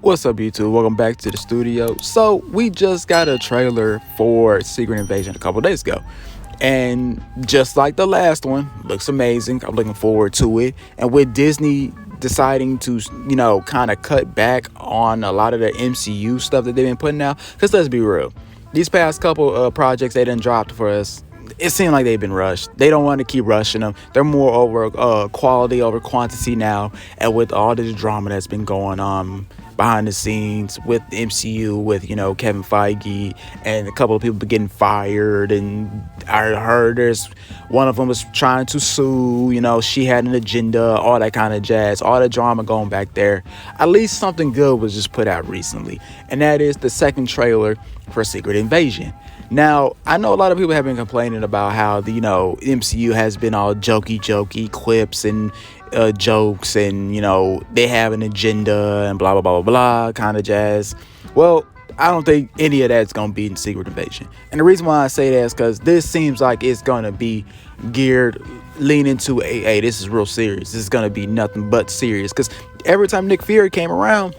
What's up, YouTube? Welcome back to the studio. So, we just got a trailer for Secret Invasion a couple days ago. And just like the last one, looks amazing. I'm looking forward to it. And with Disney deciding to, kind of cut back on a lot of the MCU stuff that they've been putting out, because let's be real, these past couple projects they done dropped for us, it seemed like they've been rushed. They don't want to keep rushing them. They're more over quality over quantity now. And with all this drama that's been going on behind the scenes with the MCU, with Kevin Feige and a couple of people getting fired, and I heard there's one of them was trying to sue. She had an agenda, all that kind of jazz, all the drama going back there. At least something good was just put out recently, and that is the second trailer for Secret Invasion. Now, I know a lot of people have been complaining about how the MCU has been all jokey quips and jokes, and they have an agenda and blah blah blah blah blah kind of jazz. Well, I don't think any of that's gonna be in Secret Invasion, and the reason why I say that is because this seems like it's gonna be geared leaning to hey, this is real serious. This is gonna be nothing but serious, because every time Nick Fury came around,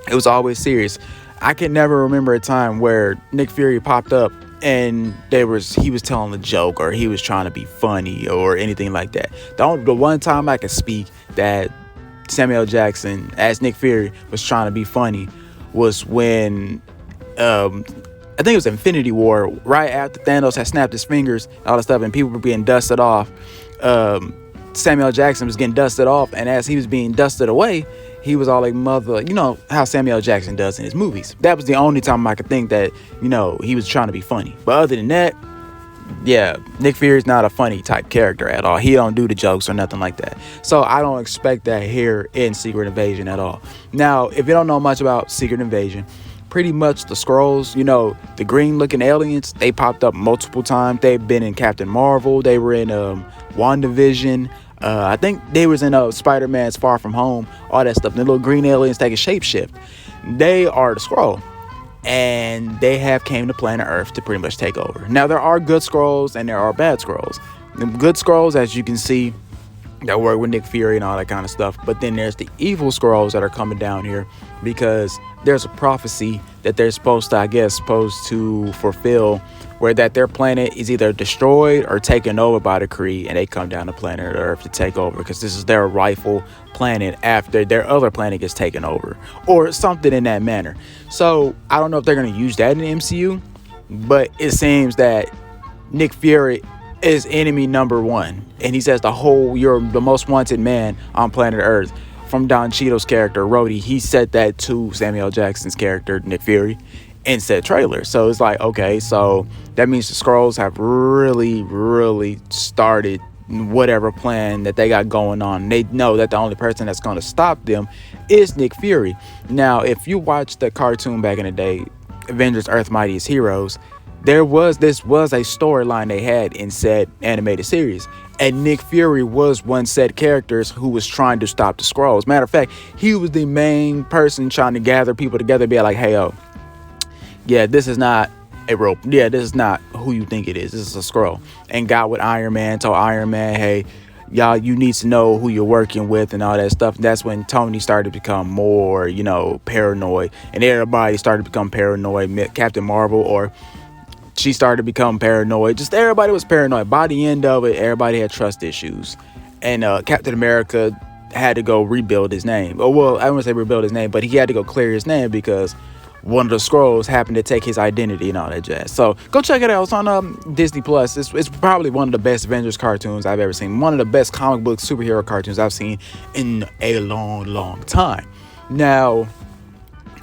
it was always serious. I can never remember a time where Nick Fury popped up and he was telling a joke or he was trying to be funny or anything like that. The one time I could speak that Samuel Jackson as Nick Fury was trying to be funny was when I think it was Infinity War, right after Thanos had snapped his fingers, all that stuff, and people were being dusted off. Samuel Jackson was getting dusted off, and as he was being dusted away, he was all like, mother, how Samuel Jackson does in his movies. That was the only time I could think that, he was trying to be funny. But other than that, yeah, Nick Fury's not a funny type character at all. He don't do the jokes or nothing like that. So I don't expect that here in Secret Invasion at all. Now, if you don't know much about Secret Invasion, pretty much the Skrulls, the green looking aliens, they popped up multiple times. They've been in Captain Marvel. They were in WandaVision. I think they was in Spider-Man's Far From Home, all that stuff. The little green aliens take a shapeshift. They are the Skrull, and they have came to planet Earth to pretty much take over. Now, there are good Skrulls and there are bad Skrulls. The good Skrulls, as you can see, that work with Nick Fury and all that kind of stuff. But then there's the evil Skrulls that are coming down here because there's a prophecy that they're supposed to fulfill, where that their planet is either destroyed or taken over by the Kree, and they come down to planet Earth to take over because this is their rightful planet after their other planet gets taken over, or something in that manner. So I don't know if they're going to use that in the MCU, but it seems that Nick Fury is enemy number one, and he says you're the most wanted man on planet Earth. From Don Cheadle's character Rhodey, he said that to Samuel Jackson's character Nick Fury in said trailer. So it's like, okay, so that means the Skrulls have really started whatever plan that they got going on. They know that the only person that's going to stop them is Nick Fury. Now, if you watch the cartoon back in the day, Avengers Earth Mightiest Heroes, this was a storyline they had in said animated series, and Nick Fury was one said characters who was trying to stop the Skrulls. Matter of fact, he was the main person trying to gather people together, be like, hey, this is not who you think it is. This is a Skrull. And got with Iron Man, told Iron Man, hey, y'all, you need to know who you're working with and all that stuff. And that's when Tony started to become more, paranoid, and everybody started to become paranoid. Captain Marvel, or she started to become paranoid. Just everybody was paranoid. By the end of it, everybody had trust issues. And Captain America had to go rebuild his name. Oh, well, I wouldn't say rebuild his name, but he had to go clear his name because one of the Skrulls happened to take his identity and all that jazz. So go check it out. It's on Disney Plus. It's probably one of the best Avengers cartoons I've ever seen. One of the best comic book superhero cartoons I've seen in a long time. Now,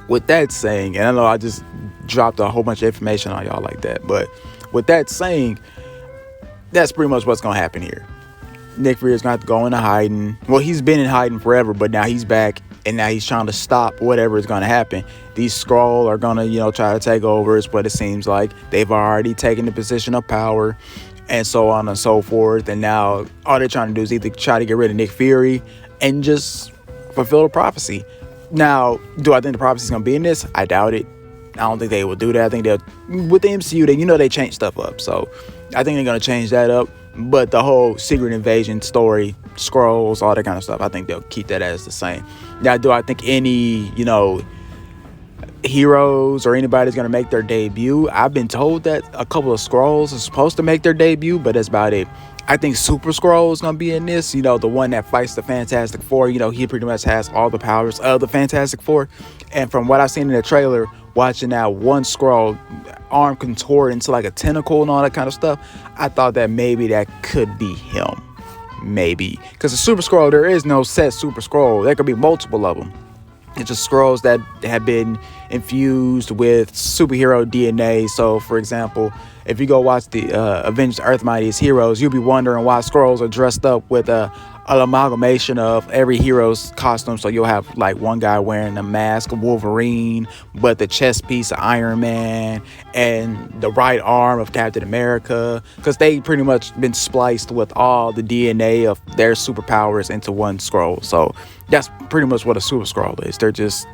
with that saying, and I know I just dropped a whole bunch of information on y'all like that, but with that saying, that's pretty much what's gonna happen here. Nick Fury is gonna have to go into hiding. Well, he's been in hiding forever, but now he's back, and now he's trying to stop whatever is gonna happen. These Skrull are gonna, try to take over, is what it seems like. They've already taken the position of power, and so on and so forth. And now all they're trying to do is either try to get rid of Nick Fury and just fulfill the prophecy. Now, do I think the prophecy is going to be in this? I doubt it. I don't think they will do that. I think with the MCU, they change stuff up. So I think they're going to change that up. But the whole Secret Invasion story, Skrulls, all that kind of stuff, I think they'll keep that as the same. Now, do I think any, heroes or anybody's gonna make their debut. I've been told that a couple of Skrulls are supposed to make their debut, but that's about it. I think Super Skrull is gonna be in this. You know, the one that fights the Fantastic Four. You know, he pretty much has all the powers of the Fantastic Four. And from what I've seen in the trailer, watching that one Skrull arm contort into like a tentacle and all that kind of stuff, I thought that maybe that could be him. Maybe because the Super Skrull, there is no set Super Skrull. There could be multiple of them. It's just Skrulls that have been infused with superhero DNA. So, for example, if you go watch the Avengers Earth Mightiest Heroes, you'll be wondering why Skrulls are dressed up with an amalgamation of every hero's costume. So you'll have like one guy wearing a mask of Wolverine, but the chest piece of Iron Man and the right arm of Captain America, because they pretty much been spliced with all the DNA of their superpowers into one Skrull. So that's pretty much what a Super Skrull is. They're just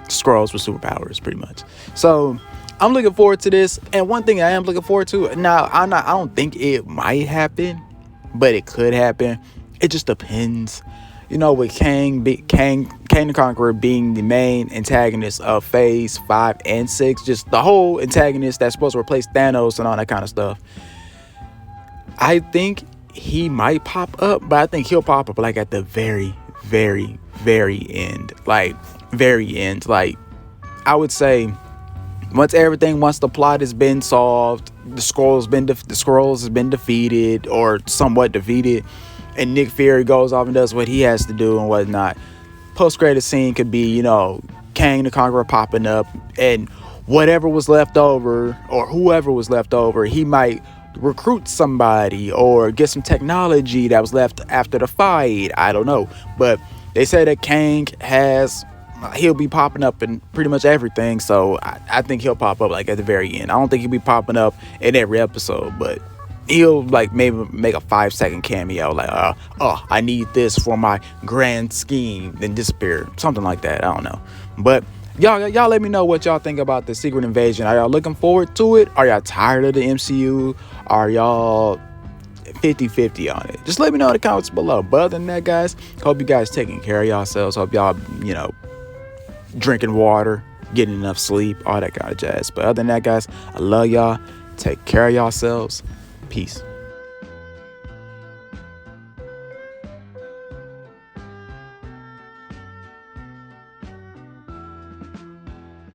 Skrulls with superpowers, pretty much. So I'm looking forward to this. And one thing I am looking forward to, now I don't think it might happen, but it could happen. It just depends. You know, with Kang the Conqueror being the main antagonist of Phase 5 and 6, just the whole antagonist that's supposed to replace Thanos and all that kind of stuff, I think he might pop up, but I think he'll pop up like at the very, very, very end. Like, very end. Like, I would say once the plot has been solved, the Skrulls has been defeated or somewhat defeated, and Nick Fury goes off and does what he has to do and whatnot. Post-credit scene could be, you know, Kang the Conqueror popping up, and whatever was left over or whoever was left over, he might recruit somebody or get some technology that was left after the fight. I don't know, but they say that Kang he'll be popping up in pretty much everything, so I think he'll pop up like at the very end. I don't think he'll be popping up in every episode, but he'll like maybe make a 5-second cameo, like I need this for my grand scheme, then disappear, something like that. I don't know, but y'all let me know what y'all think about the Secret Invasion. Are y'all looking forward to it? Are y'all tired of the MCU? Are y'all 50-50 on it? Just let me know in the comments below. But other than that, guys, hope you guys taking care of yourselves. Hope y'all, you know, drinking water, getting enough sleep, all that kind of jazz. But other than that, guys, I love y'all. Take care of yourselves. Peace.